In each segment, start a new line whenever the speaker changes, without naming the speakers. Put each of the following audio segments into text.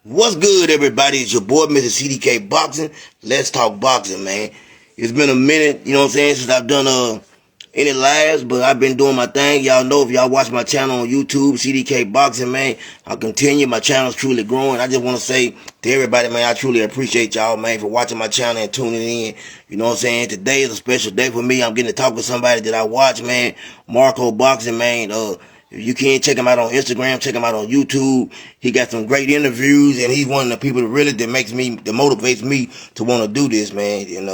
What's good, everybody? It's your boy, Mr. CDK Boxing. Let's talk boxing, man. It's been a minute, you know what I'm saying, since I've done any lives, but I've been doing my thing. Y'all know if y'all watch my channel on YouTube, CDK Boxing, man, I'll continue. My channel's truly growing. I just want to say to everybody, man, I truly appreciate y'all, man, for watching my channel and tuning in. You know what I'm saying? Today is a special day for me. I'm getting to talk with somebody that I watch, man. Marco Boxing, man. If you can't check him out on Instagram, check him out on YouTube. He got some great interviews, and he's one of the people that motivates me to want to do this, man. And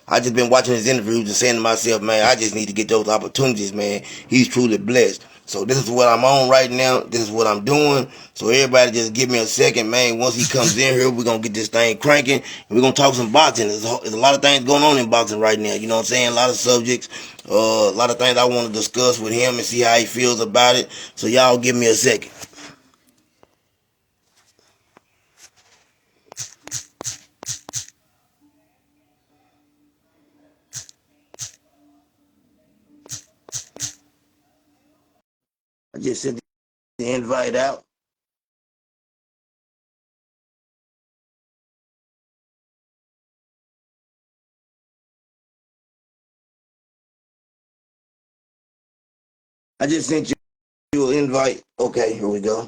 I just been watching his interviews and saying to myself, man, I just need to get those opportunities, man. He's truly blessed. So this is what I'm on right now. This is what I'm doing. So everybody just give me a second, man. Once he comes in here, we're going to get this thing cranking. And we're going to talk some boxing. There's a lot of things going on in boxing right now. You know what I'm saying? A lot of subjects. A lot of things I want to discuss with him and see how he feels about it. So y'all give me a second. I just sent the invite out. I just sent you an invite. Okay, here we go.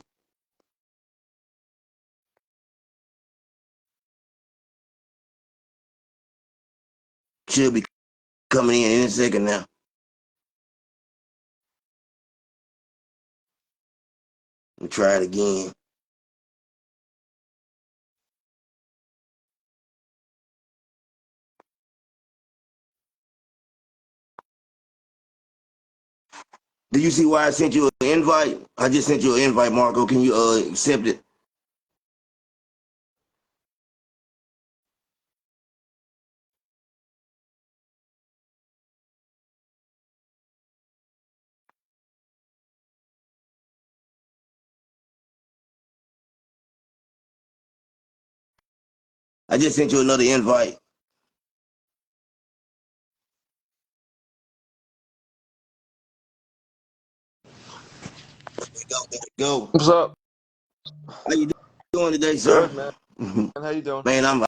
Should be coming in a second now. Let me try it again. Do you see why I sent you an invite? I just sent you an invite, Marco. Can you accept it? I just sent you another invite. There we go. There we go.
What's up?
How you doing today, sir?
Good, man. How you doing?
Man,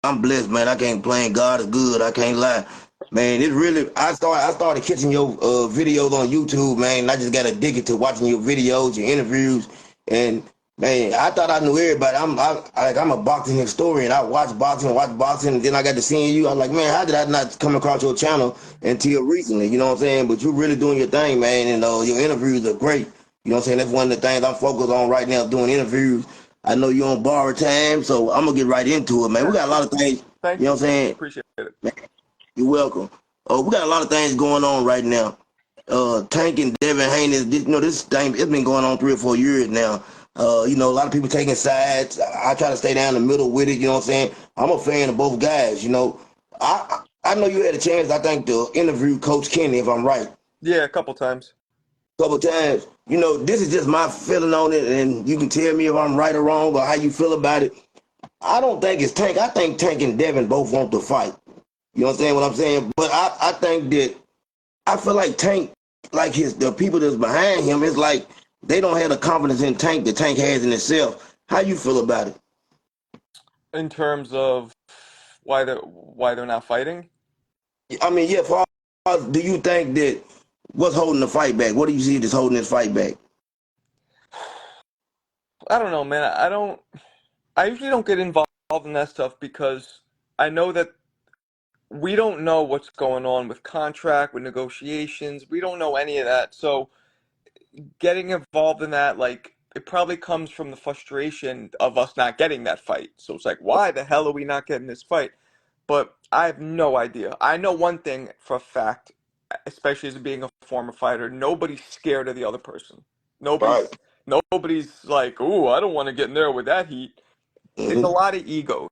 I'm blessed, man. I can't complain. God is good. I can't lie. Man, it really I started catching your videos on YouTube, man. And I just got addicted to watching your videos, your interviews, and man, I thought I knew everybody. I'm a boxing historian. I watch boxing, and then I got to seeing you. I was like, man, how did I not come across your channel until recently? You know what I'm saying? But you're really doing your thing, man, and your interviews are great. You know what I'm saying? That's one of the things I'm focused on right now, doing interviews. I know you're on borrowed time, so I'm gonna get right into it, man. We got a lot of things.
Thank
You know
you.
what I'm saying?
Appreciate it.
You're welcome. We got a lot of things going on right now. Tank and Devin Haney, this thing, it's been going on 3 or 4 years now. A lot of people taking sides. I try to stay down the middle with it. You know what I'm saying? I'm a fan of both guys. I know you had a chance, I think, to interview Coach Kenny, if I'm right,
Yeah, a couple times.
a couple times. This is just my feeling on it, and you can tell me if I'm right or wrong or how you feel about it. I don't think it's Tank. I think Tank and Devin both want to fight. You understand what I'm saying? But I think that I feel like Tank, like the people that's behind him, it's like they don't have the confidence in Tank that Tank has in itself. How you feel about it?
In terms of why they're not fighting,
I mean, yeah. Do you think that what's holding the fight back? What do you see that's holding this fight back?
I don't know, man. I don't. I usually don't get involved in that stuff because I know that we don't know what's going on with contract, with negotiations. We don't know any of that. So getting involved in that, like, it probably comes from the frustration of us not getting that fight. So it's like, why the hell are we not getting this fight? But I have no idea. I know one thing for a fact, especially as being a former fighter, nobody's scared of the other person.
Right.
Nobody's like, "Ooh, I don't want to get in there with that heat." It's a
Mm-hmm.
lot of egos.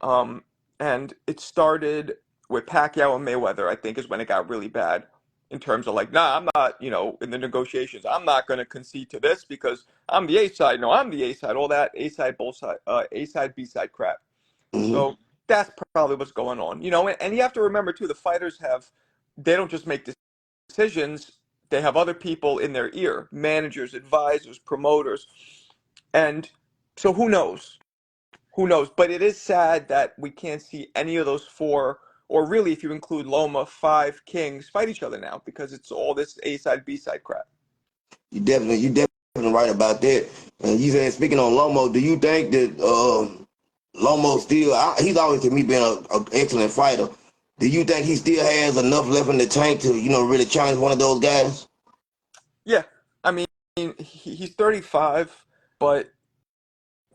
Um, and it started with Pacquiao and Mayweather, I think, is when it got really bad in terms of like, nah, I'm not, in the negotiations, I'm not going to concede to this because I'm the A side. No, I'm the A side. All that A side, both side, A side, B side crap.
Mm-hmm.
So that's probably what's going on. And you have to remember too, the fighters they don't just make decisions, they have other people in their ear, managers, advisors, promoters. And So who knows? Who knows? But it is sad that we can't see any of those four, or really, if you include Loma, five kings fight each other now because it's all this A side, B side crap.
You definitely right about that. And you said, speaking on Lomo, do you think that Lomo still? He's always to me been an excellent fighter. Do you think he still has enough left in the tank to really challenge one of those guys?
Yeah, I mean, he's 35, but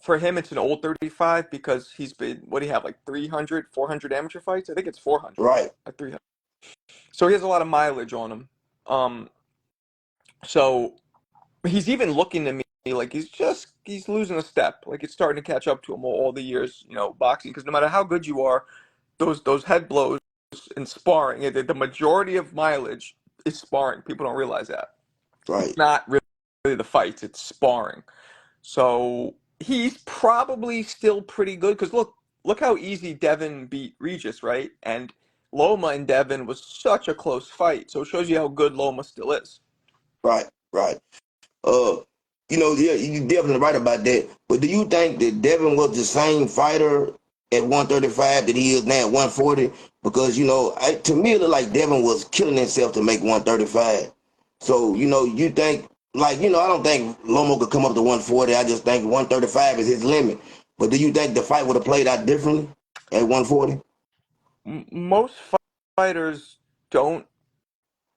for him, it's an old 35 because he's been, what do you have, like 300, 400 amateur fights? I think it's 400
Right,
at 300. So he has a lot of mileage on him. Um, so he's even looking to me like he's losing a step. Like it's starting to catch up to him all the years, boxing. Because no matter how good you are, those head blows in sparring, the majority of mileage is sparring. People don't realize that. It's
right,
not really the fights, it's sparring. So he's probably still pretty good because look how easy Devin beat Regis, right? And Loma and Devin was such a close fight. So it shows you how good Loma still is.
right. Uh, yeah, you're definitely right about that. But do you think that Devin was the same fighter at 135 that he is now at 140? Because to me it looked like Devin was killing himself to make 135. So you think I don't think Lomo could come up to 140. I just think 135 is his limit. But do you think the fight would have played out differently at 140?
Most fighters don't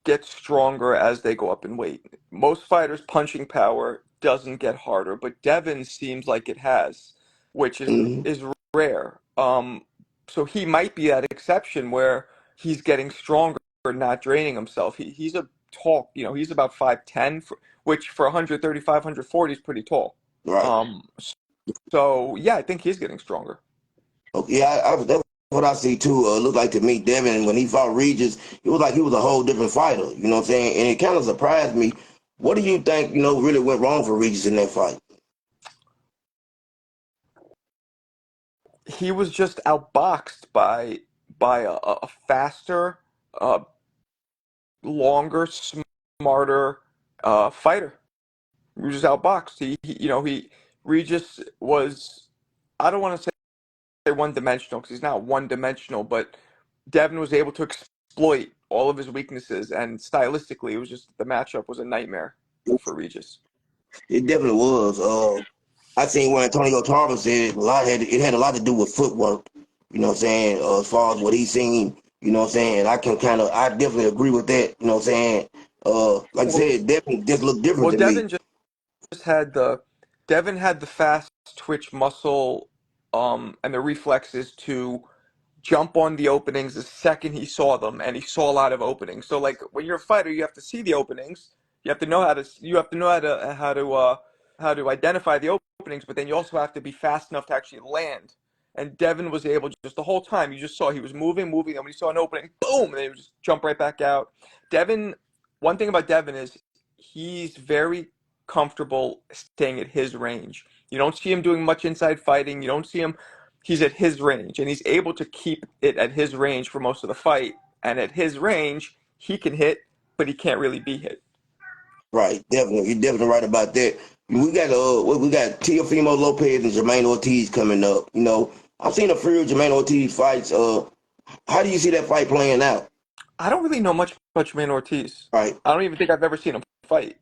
get stronger as they go up in weight. Most fighters' punching power doesn't get harder, but Devin seems like it has, which is
Hmm.
is rare. So he might be that exception where he's getting stronger, not draining himself. He's a tall, he's about 5'10", which for 135, 140 is pretty tall.
Right.
Um, so yeah, I think he's getting stronger.
Okay, yeah, that's what I see too. Looked like to me, Devin, when he fought Regis, it was like he was a whole different fighter. You know what I'm saying? And it kind of surprised me. What do you think, really went wrong for Regis in that fight?
He was just outboxed by a faster, uh, longer, smarter fighter. He was just outboxed. He Regis was. I don't want to say one dimensional because he's not one dimensional, but Devin was able to exploit all of his weaknesses, and stylistically, it was just the matchup was a nightmare for Regis.
It definitely was. I seen where Antonio Tarver said it had a lot to do with footwork. You know what I'm saying? As far as what he's seen, you know what I'm saying? I definitely agree with that. You know what I'm saying? Like I
Well,
said, Devin just looked different
well,
to me.
Devin had the fast twitch muscle, and the reflexes to jump on the openings the second he saw them, and he saw a lot of openings. So like when you're a fighter, you have to see the openings. You have to know how to identify the openings, but then you also have to be fast enough to actually land. And Devin was able just the whole time. You just saw he was moving, and when he saw an opening, boom, and then he would just jump right back out. Devin, one thing about Devin is he's very comfortable staying at his range. You don't see him doing much inside fighting. You don't see him he's at his range and he's able to keep it at his range for most of the fight. And at his range, he can hit, but he can't really be hit.
Right, definitely. You're definitely right about that. We got Teofimo Lopez and Jermaine Ortiz coming up. I've seen a few of Jermaine Ortiz fights. How do you see that fight playing out?
I don't really know much about Jermaine Ortiz.
Right.
I don't even think I've ever seen him fight.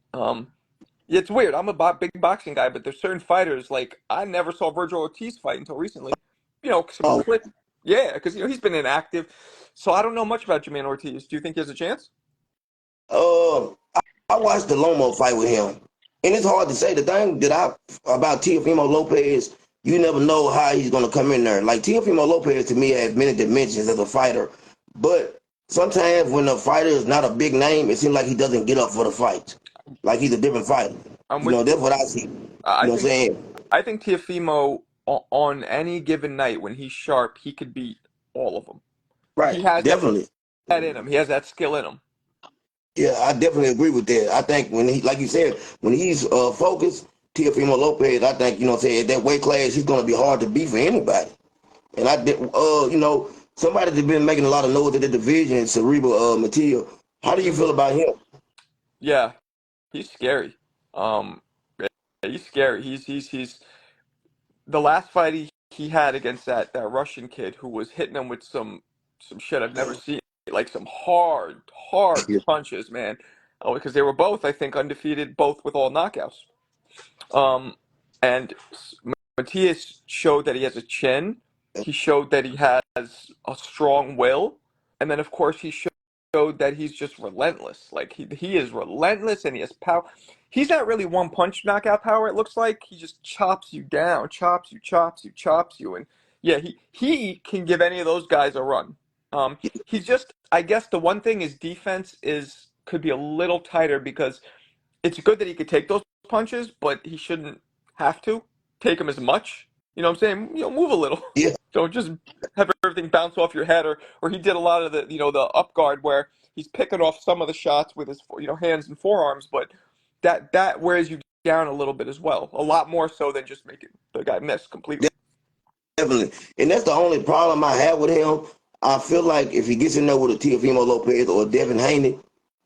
It's weird. I'm a big boxing guy, but there's certain fighters like I never saw Virgil Ortiz fight until recently. Some
Oh,
clip. Yeah, because he's been inactive, so I don't know much about Jermaine Ortiz. Do you think he has a chance?
uh, I watched the Lomo fight with him, and it's hard to say. The thing that I about Teofimo Lopez, you never know how he's gonna come in there. Like Teofimo Lopez to me has many dimensions as a fighter, but sometimes when a fighter is not a big name, it seems like he doesn't get up for the fight. Like he's a different fighter.
I'm with
That's
you.
what I see. You
I
know what I'm
think
saying?
I think Tiafimo on any given night when he's sharp, he could beat all of them.
Right.
He has
Definitely.
that in him. He has that skill in him.
Yeah, I definitely agree with that. I think when he, like you said, when he's focused, Teofimo Lopez, I think, what I'm saying, that weight class, he's going to be hard to beat for anybody. And I did, somebody that's been making a lot of noise in the division, Cerebral Matia. How do you
Hmm.
feel about him?
Yeah, he's scary. Um, yeah, he's scary. He's the last fight he had against that Russian kid who was hitting him with some shit I've never seen, like some hard punches, man. Oh, because they were both, I think, undefeated, both with all knockouts. Um, and Matias showed that he has a chin. He showed that he has a strong will, and then of course he showed that he's just relentless. Like he is relentless, and he has power. He's not really one punch knockout power. It looks like he just chops you down, chops you, and yeah, he can give any of those guys a run. He's just, I guess the one thing is defense is could be a little tighter because it's good that he could take those punches, but he shouldn't have to take them as much. You know what I'm saying? Move a little.
Yeah,
Don't just have everything bounce off your head, or he did a lot of the up guard where he's picking off some of the shots with his hands and forearms, but that wears you down a little bit as well, a lot more so than just making the guy miss completely.
definitely. And that's the only problem I have with him. I feel like if he gets in there with a Teofimo Lopez or Devin Haney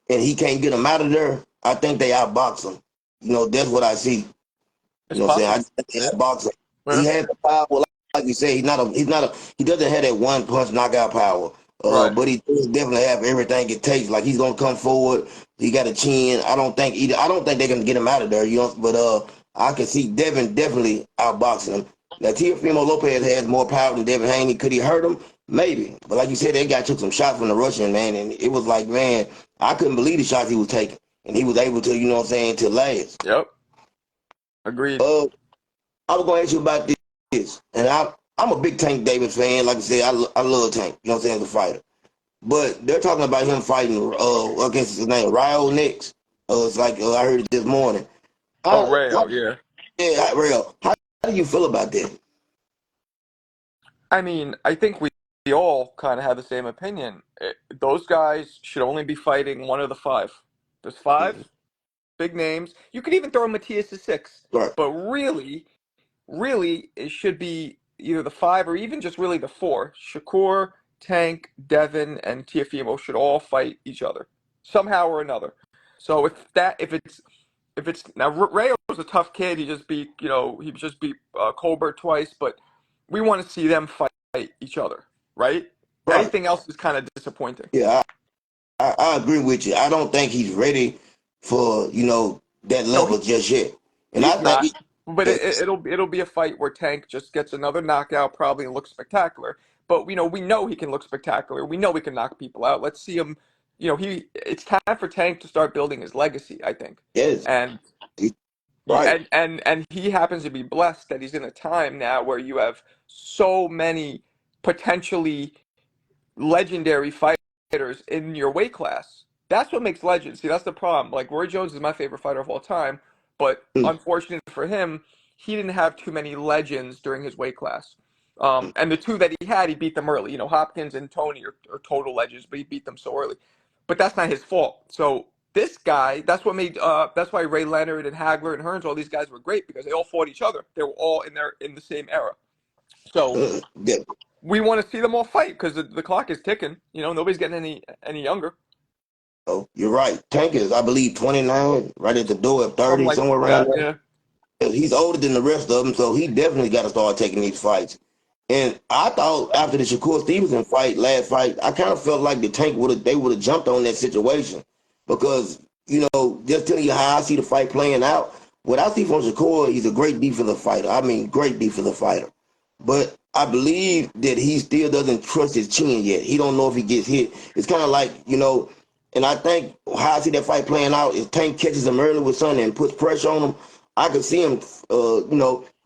and he can't get him out of there, I think they outbox him. That's what I see. You
It's
know what I'm saying? I
possible.
just think they outbox him. He
Yeah.
has the power, like you say, he doesn't have that one punch knockout power.
Right.
But he does definitely have everything it takes. Like he's gonna come forward. He got a chin. I don't think they're gonna get him out of there. But I can see Devin definitely outboxing him. Now Teofimo Lopez has more power than Devin Haney. Could he hurt him? Maybe. But like you said, that guy took some shots from the Russian, man, and it was like, man, I couldn't believe the shots he was taking, and he was able to, you know what I'm saying, to last.
Yep. Agreed.
Uh, I was gonna ask you about this, and I'm a big Tank Davis fan. Like I said, I love Tank. You know what I'm saying, as a fighter. But they're talking about him fighting against his name Ryo next. It's like I heard it this morning.
Oh,
Uh,
Rayo,
how,
yeah.
yeah, Ryo. How do you feel about that?
I mean, I think we all kind of have the same opinion. Those guys should only be fighting one of the five. There's five
Mhm.
big names. You could even throw Matias to six,
Right,
but really, it should be either the five or even just really the four. Shakur, Tank, Devin, and Tiafimo should all fight each other somehow or another. So if it's now Rayo's a tough kid. He just beat Colbert twice, but we want to see them fight each other, right?
right.
Anything else is kind of disappointing.
Yeah, I agree with you. I don't think he's ready for that
No,
level just yet. And I
he's
think
not. But it'll be a fight where Tank just gets another knockout, probably, and looks spectacular. But we know he can look spectacular. We know he can knock people out. Let's see him. It's time for Tank to start building his legacy, I think.
yes,
And
he's right.
and he happens to be blessed that he's in a time now where you have so many potentially legendary fighters in your weight class. That's what makes legends. See, that's the problem. Like Roy Jones is my favorite fighter of all time, but
Mm,
unfortunately for him, he didn't have too many legends during his weight class. And the two that he had, he beat them early. Hopkins and Tony are total legends, but he beat them so early. But that's not his fault. So this guy, that's why Ray Leonard and Hagler and Hearns, all these guys were great because they all fought each other. They were all in the same era. So
yeah.
we want to see them all fight because the clock is ticking. Nobody's getting any younger.
Oh, you're right. Tank is, I believe, 29, right at the door at
Something
30,
like
somewhere around
that.
there.
Yeah.
He's older than the rest of them, so he definitely got to start taking these fights. And I thought after the Shakur Stevenson last fight, I kind of felt like the Tank they would have jumped on that situation because just telling you how I see the fight playing out. What I see from Shakur, he's a great defensive fighter. I mean, great defensive fighter. But I believe that he still doesn't trust his chin yet. He don't know if he gets hit. It's kind of like and I think how I see that fight playing out is Tank catches him early with something and puts pressure on him. I could see him,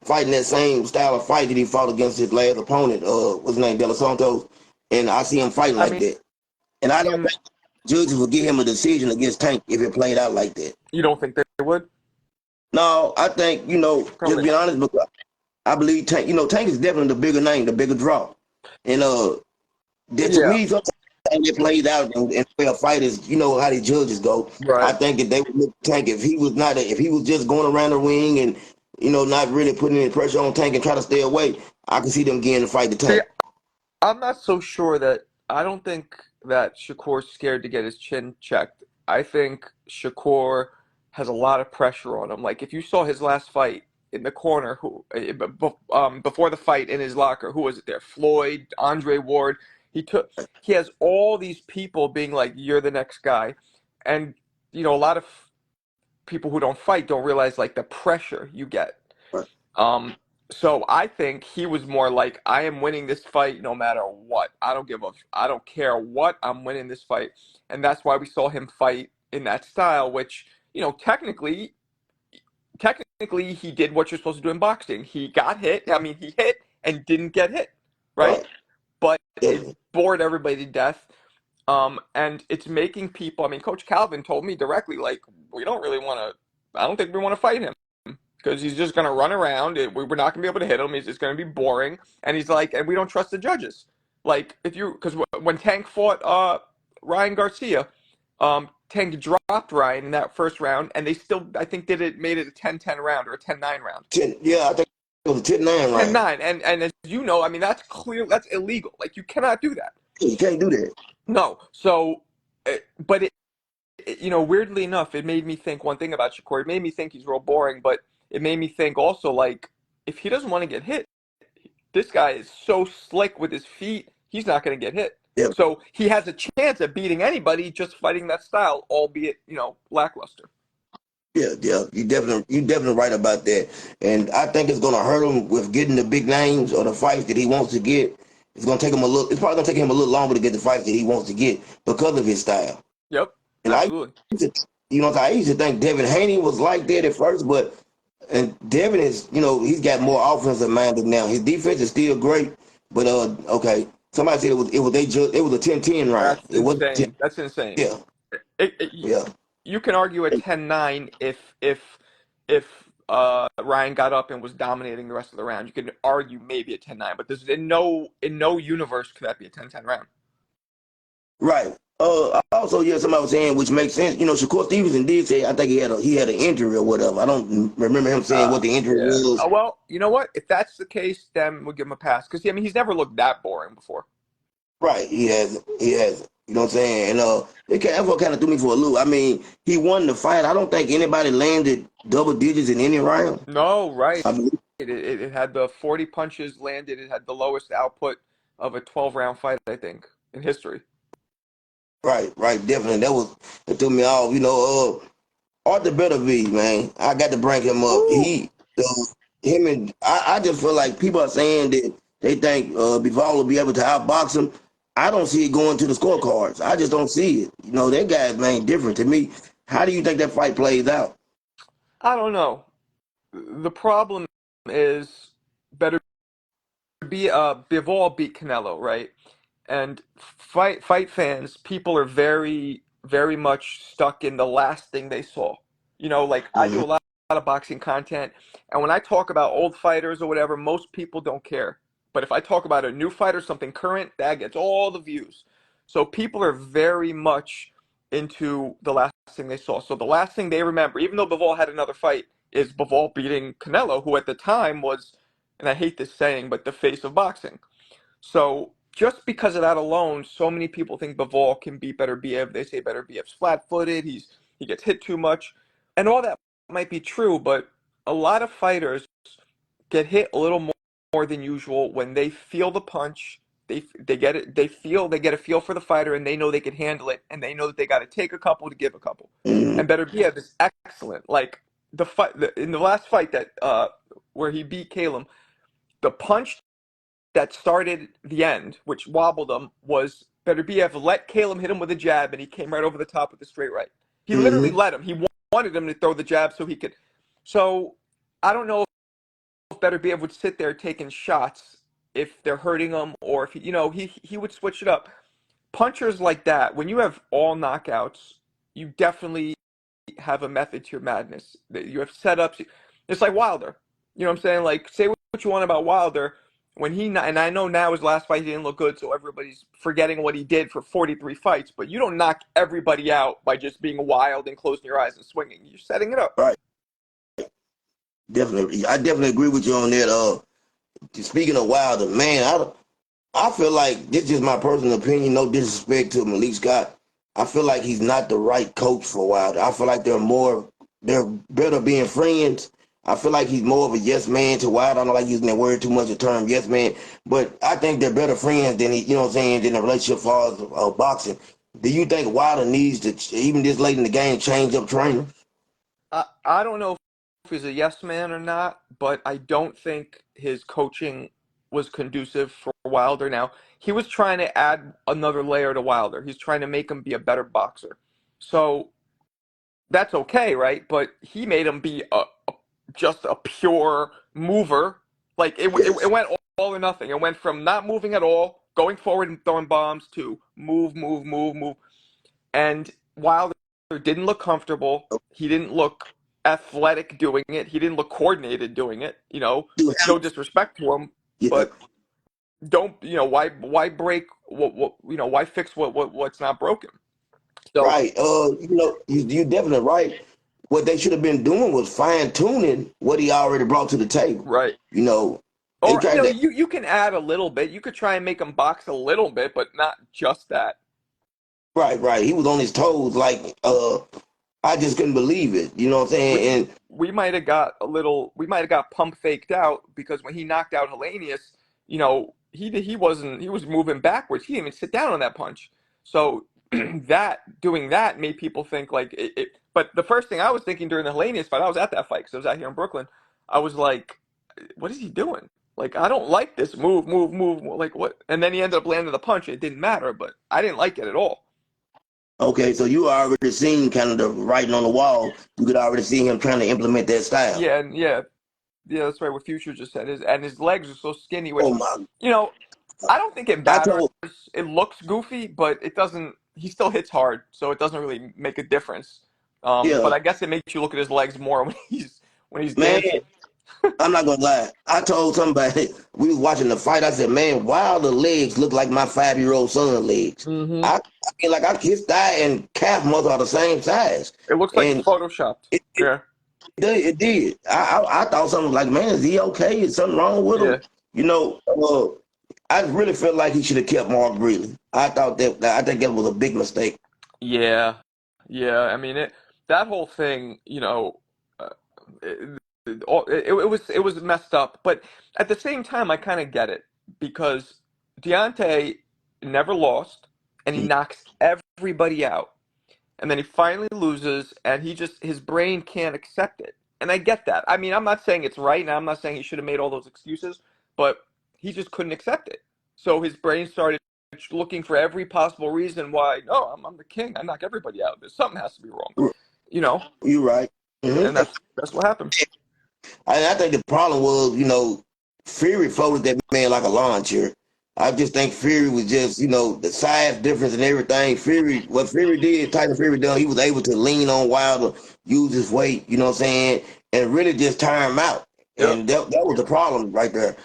fighting that same style of fight that he fought against his last opponent, what's his name, De Los Santos, and I see him fighting
I
like
mean,
that. And I don't think judges would give him a decision against Tank if it played out like that.
you don't think they would?
No, I think just
Probably
being
not.
honest, because I believe Tank. Tank is definitely the bigger name, the bigger draw, and that to
Yeah.
me sometimes it plays out and where fighters, how the judges go. I
Right.
think that they would look at Tank if he was just going around the ring and not really putting any pressure on Tank and try to stay away. I can see them getting to fight the
See,
Tank.
I'm not so sure that I don't think that Shakur's scared to get his chin checked. I think Shakur has a lot of pressure on him. Like if you saw his last fight, in the corner who before the fight in his locker. Who was it there? Floyd, Andre Ward. He has all these people being like, "You're the next guy," and a lot of people who don't fight don't realize like the pressure you get.
Right.
Um, so I think he was more like, I am winning this fight no matter what. I don't care what, I'm winning this fight. And that's why we saw him fight in that style, which, technically he did what you're supposed to do in boxing. He got hit. I mean, he hit and didn't get hit, right?
Right.
But it
Definitely.
bored everybody to death. And it's making people, I mean, Coach Calvin told me directly, like, I don't think we want to fight him because he's just going to run around. We're not going to be able to hit him. He's just going to be boring. And he's like, and we don't trust the judges. Like, because when Tank fought Ryan Garcia, Tank dropped Ryan in that first round, and they still, I think, made it a 10-10 round or a 10-9 round.
Yeah, I think it was a 10-9 round.
10-9. And as you know, I mean, that's illegal. Like, you cannot do that.
You can't do that.
No. So, but weirdly enough, it made me think one thing about Shakur. It made me think he's real boring, but it made me think also, like, if he doesn't want to get hit, this guy is so slick with his feet, he's not going to get hit.
Yeah.
So he has a chance at beating anybody just fighting that style, albeit, lackluster.
Yeah, you definitely right about that. And I think it's gonna hurt him with getting the big names or the fights that he wants to get. It's probably gonna take him a little longer to get the fights that he wants to get because of his style.
Yep.
And
absolutely.
I used to think Devin Haney was like that at first, and Devin is, he's got more offensive minded now. His defense is still great, but okay. Somebody said it was a 10-10 round.
That's insane. That's insane.
Yeah. Yeah.
You can argue a 10-9 if Ryan got up and was dominating the rest of the round. You can argue maybe a 10-9, but there's in no universe could that be a 10-10 round.
Right. Also, somebody was saying, which makes sense. Shakur Stevenson did say, I think he had an injury or whatever. I don't remember him saying what the injury was.
Well, you know what? If that's the case, then we'll give him a pass because he's never looked that boring before.
Right. He has. You know what I'm saying? And that's what kind of threw me for a loop. I mean, he won the fight. I don't think anybody landed double digits in any round.
No, right.
I mean,
it had the 40 punches landed. It had the lowest output of a 12-round fight, I think, in history.
Right, definitely. That threw me off. Arthur Beterbiev, man. I got to bring him up. I just feel like people are saying that they think Bivol will be able to outbox him. I don't see it going to the scorecards. I just don't see it. That guy's, man, different to me. How do you think that fight plays out?
I don't know. The problem is Bivol beat Canelo, right? And fight fans, people are very, very much stuck in the last thing they saw. I do a lot of boxing content, and when I talk about old fighters or whatever, most people don't care. But if I talk about a new fighter, something current, that gets all the views. So people are very much into the last thing they saw. So the last thing they remember, even though Bivol had another fight, is Bivol beating Canelo, who at the time was, and I hate this saying, but the face of boxing. So just because of that alone, so many people think Bivol can beat Beterbiev. They say Beterbiev's flat-footed. He gets hit too much, and all that might be true. But a lot of fighters get hit a little more than usual when they feel the punch. They get it. They get a feel for the fighter, and they know they can handle it, and they know that they got to take a couple to give a couple. And Beterbiev is excellent. Like in the last fight that where he beat Calum, the punch that started the end, which wobbled him, was Beterbiev let Calum hit him with a jab, and he came right over the top with a straight right. He literally let him. He wanted him to throw the jab so he could. So I don't know if Beterbiev would sit there taking shots if they're hurting him, or if he would switch it up. Punchers like that, when you have all knockouts, you definitely have a method to your madness. You have setups. It's like Wilder. You know what I'm saying? Like, say what you want about Wilder. And I know now his last fight he didn't look good, so everybody's forgetting what he did for 43 fights. But you don't knock everybody out by just being wild and closing your eyes and swinging. You're setting it up.
Right. Definitely. I definitely agree with you on that. Speaking of Wilder, man, I feel like, this is just my personal opinion, no disrespect to Malik Scott. I feel like he's not the right coach for Wilder. I feel like they're better being friends. I feel like he's more of a yes man to Wilder. I don't like using that word too much, the term yes man, but I think they're better friends than you know what I'm saying, than the relationship far as boxing. Do you think Wilder needs to, even this late in the game, change up trainers?
I don't know if he's a yes man or not, but I don't think his coaching was conducive for Wilder. Now, he was trying to add another layer to Wilder. He's trying to make him be a better boxer. So that's okay, right? But he made him be just a pure mover. Like it
Yes.
went all or nothing. It went from not moving at all, going forward and throwing bombs, to move, move, move, move. And Wilder didn't look comfortable. He didn't look athletic doing it. He didn't look coordinated doing it.
You
No
have,
disrespect to him,
yeah,
but don't why break what why fix what's not broken? So
right. You definitely right. What they should have been doing was fine tuning what he already brought to the table.
right.
You know, they
Or
tried to.
you can add a little bit. You could try and make him box a little bit, but not just that.
Right, right. He was on his toes, like I just couldn't believe it. You know what I'm
we
saying?
we might have got we might have got pump faked out, because when he knocked out Hellenius, he was moving backwards. He didn't even sit down on that punch. So that doing that made people think like it. But the first thing I was thinking during the Hellenius fight, I was at that fight because I was out here in Brooklyn. I was like, what is he doing? Like, I don't like this move, move, move. Like, what? And then he ended up landing the punch. It didn't matter, but I didn't like it at all.
Okay, so you already seen kind of the writing on the wall. You could already see him trying to implement that style.
Yeah, and yeah, that's right. What Future just said, his legs are so skinny, which
Oh my!
you know, I don't think it
I
matters.
told
It looks goofy, but it doesn't. He still hits hard, so it doesn't really make a difference. But
yeah,
I guess it makes you look at his legs more when he's
man.
dancing.
I'm not gonna lie. I told somebody we was watching the fight. I said, "Man, wow, the legs look like my 5-year-old son legs."
Hmm.
I mean, like his thigh and calf muscle are the same size,
It looks like
and
photoshopped.
it, it,
Yeah,
it did. I thought something was like, "Man, is he okay? Is something wrong with him?"
yeah,
You know, I really felt like he should have kept Mark Brealey. I thought that I think that was a big mistake.
yeah, yeah. I mean, that whole thing, uh, it, it was messed up. But at the same time, I kind of get it, because Deontay never lost, and he
Mm.
knocks everybody out. And then he finally loses, and his brain can't accept it. And I get that. I mean, I'm not saying it's right, and I'm not saying he should have made all those excuses, but he just couldn't accept it. So his brain started looking for every possible reason why, no, I'm the king. I knock everybody out. There's something has to be wrong, you know.
You're right.
And
Hmm.
that's what happened.
I think the problem was, Fury folded that man like a lawn chair. I just think Fury was just, the size difference and everything. What Fury did, Tyson Fury done, he was able to lean on Wilder, use his weight, you know what I'm saying, and really just tire him out.
Yep.
And that was the problem right there.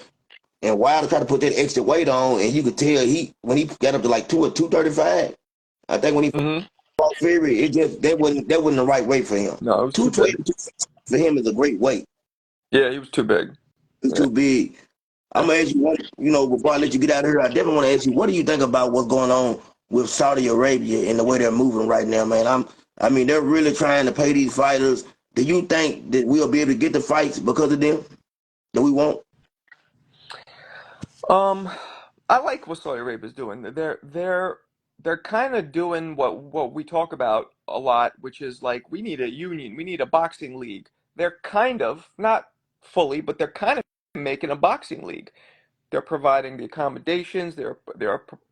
And Wilder tried to put that extra weight on, and you could tell when he got up to like 235, I think when he
Hmm.
fought Fury, that wasn't the right weight for him.
No, it was too
220
big.
for him is a great weight.
Yeah, he was too big.
It's
Yeah.
too big. I'm gonna ask you one, before I let you get out of here, I definitely want to ask you, what do you think about what's going on with Saudi Arabia and the way they're moving right now, man? I mean, they're really trying to pay these fighters. Do you think that we'll be able to get the fights because of them that we won't?
Um, I like what Saudi Arabia's doing. They're kind of doing what we talk about a lot, which is like, we need a union, we need a boxing league. They're kind of, not fully, but they're kind of making a boxing league. They're providing the accommodations, they're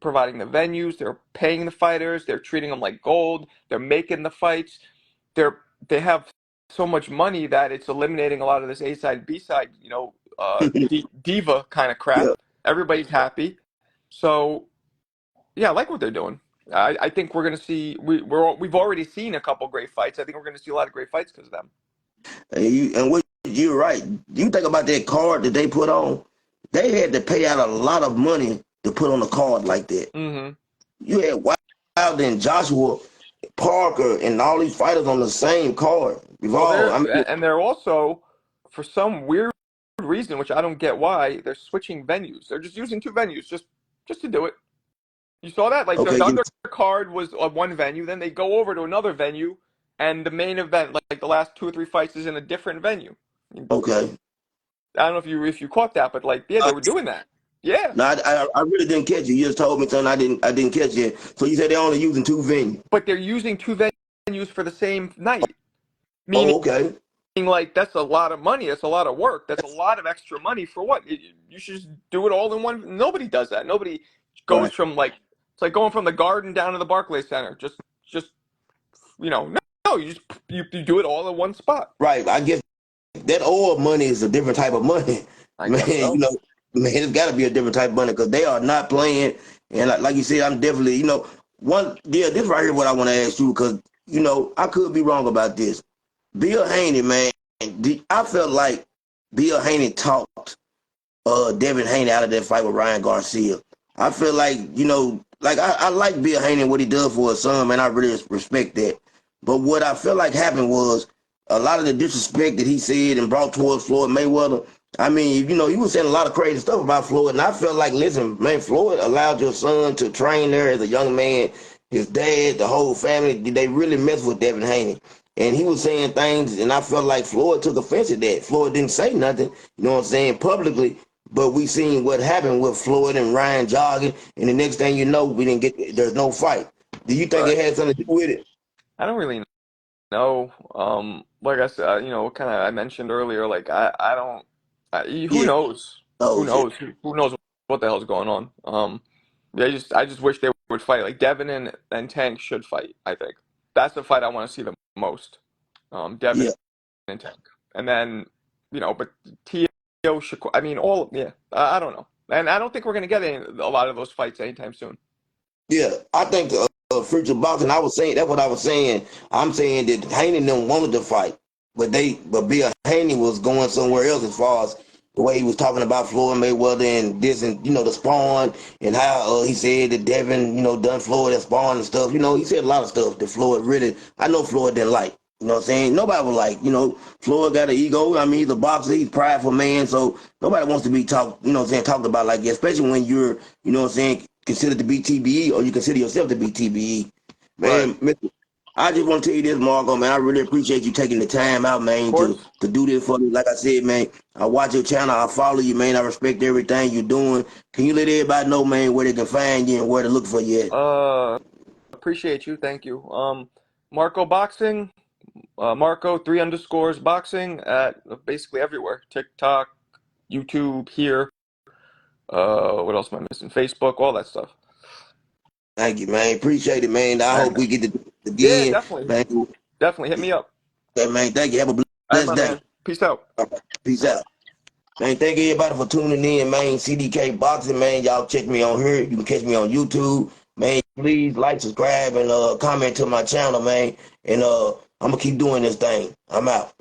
providing the venues, they're paying the fighters, they're treating them like gold, they're making the fights. They're they have so much money that it's eliminating a lot of this A side, B side, diva kind of
Yeah.
crap. Everybody's happy. So yeah, I like what they're doing. I think we're gonna see we've already seen a couple great fights. I think we're gonna see a lot of great fights because of them.
And what you're right. You think about that card that they put on, they had to pay out a lot of money to put on a card like that.
Hmm.
You had Wilder and Joshua Parker and all these fighters on the same card. We've
Well,
all, I mean,
they're also, for some weird reason, which I don't get why, they're switching venues. They're just using two venues just to do it. You saw that? Like the
okay,
undercard was on one venue, then they go over to another venue, and the main event, like the last two or three fights, is in a different venue.
Okay.
I don't know if you caught that, but like, yeah,
Uh,
they were doing that. Yeah,
no, I really didn't catch it. You just told me something I didn't catch it. So you said they're only using two venues.
but they're using two venues for the same night, meaning
Oh, okay.
like that's a lot of money. That's a lot of work. That's a lot of extra money for what? You should just do it all in one. Nobody does that. Nobody goes
Right.
from like it's like going from the Garden down to the Barclays Center. Just no, you do it all in one spot.
Right. I guess that oil money is a different type of money,
I
man.
guess so.
Man, it's got to be a different type of money because they are not playing. And like you said, I'm definitely, this right here, what I want to ask you because I could be wrong about this. Bill Haney, man, I felt like Bill Haney talked Devin Haney out of that fight with Ryan Garcia. I feel like, like I like Bill Haney and what he does for his son, man. I really respect that. But what I feel like happened was a lot of the disrespect that he said and brought towards Floyd Mayweather. I mean, he was saying a lot of crazy stuff about Floyd, and I felt like, listen, man, Floyd allowed your son to train there as a young man. His dad, the whole family, they really messed with Devin Haney. And he was saying things, and I felt like Floyd took offense to that. Floyd didn't say nothing, you know what I'm saying, publicly, but we seen what happened with Floyd and Ryan jogging, and the next thing you know, there's no fight. Do you think
Right.
it had something to do with it?
I don't really know. Like I said, kind of I mentioned earlier, like I don't. Who
Yeah.
knows? Who
Oh, yeah.
knows? Who knows what the hell's going on? I just wish they would fight. Like Devin and Tank should fight. I think that's the fight I want to see the most.
Yeah.
Devin and Tank, and then but Tio Shakur. I mean, all yeah. I don't know, and I don't think we're gonna get a lot of those fights anytime soon.
Yeah, I think future boxing. I was saying that's what I was saying. I'm saying that Haney them wanted to fight, but Bill Haney was going somewhere else as far as the way he was talking about Floyd Mayweather and this and the Spawn and how he said that Devin done Floyd at Spawn and stuff. He said a lot of stuff that Floyd really. I know Floyd didn't like. You know what I'm saying? Nobody was like, Floyd got an ego. I mean, he's a boxer. He's a prideful man. So nobody wants to be talked about like that, especially when you're, considered to be TBE or you consider yourself to be TBE.
Right.
Man, I just want to tell you this, Marco, man. I really appreciate you taking the time out,
Of
man, to,
course.
to do this for me. Like I said, man, I watch your channel. I follow you, man. I respect everything you're doing. Can you let everybody know, man, where they can find you and where to look for you at?
Appreciate you. Thank you. Marco Boxing. Marco 3 underscores boxing at basically everywhere. TikTok, YouTube, here. What else am I missing? Facebook, all that stuff.
Thank you, man. Appreciate it, man. I
All right,
hope
man.
we get to do it
Yeah,
again,
definitely.
man.
Definitely hit me up.
Okay, man. Thank you. Have a
All right,
blessed
my
day.
man. Peace out.
All right. Peace out. Man, thank everybody for tuning in, man. CDK Boxing, man. Y'all check me on here. You can catch me on YouTube. Man, please like, subscribe, and comment to my channel, man. And I'm gonna keep doing this thing. I'm out.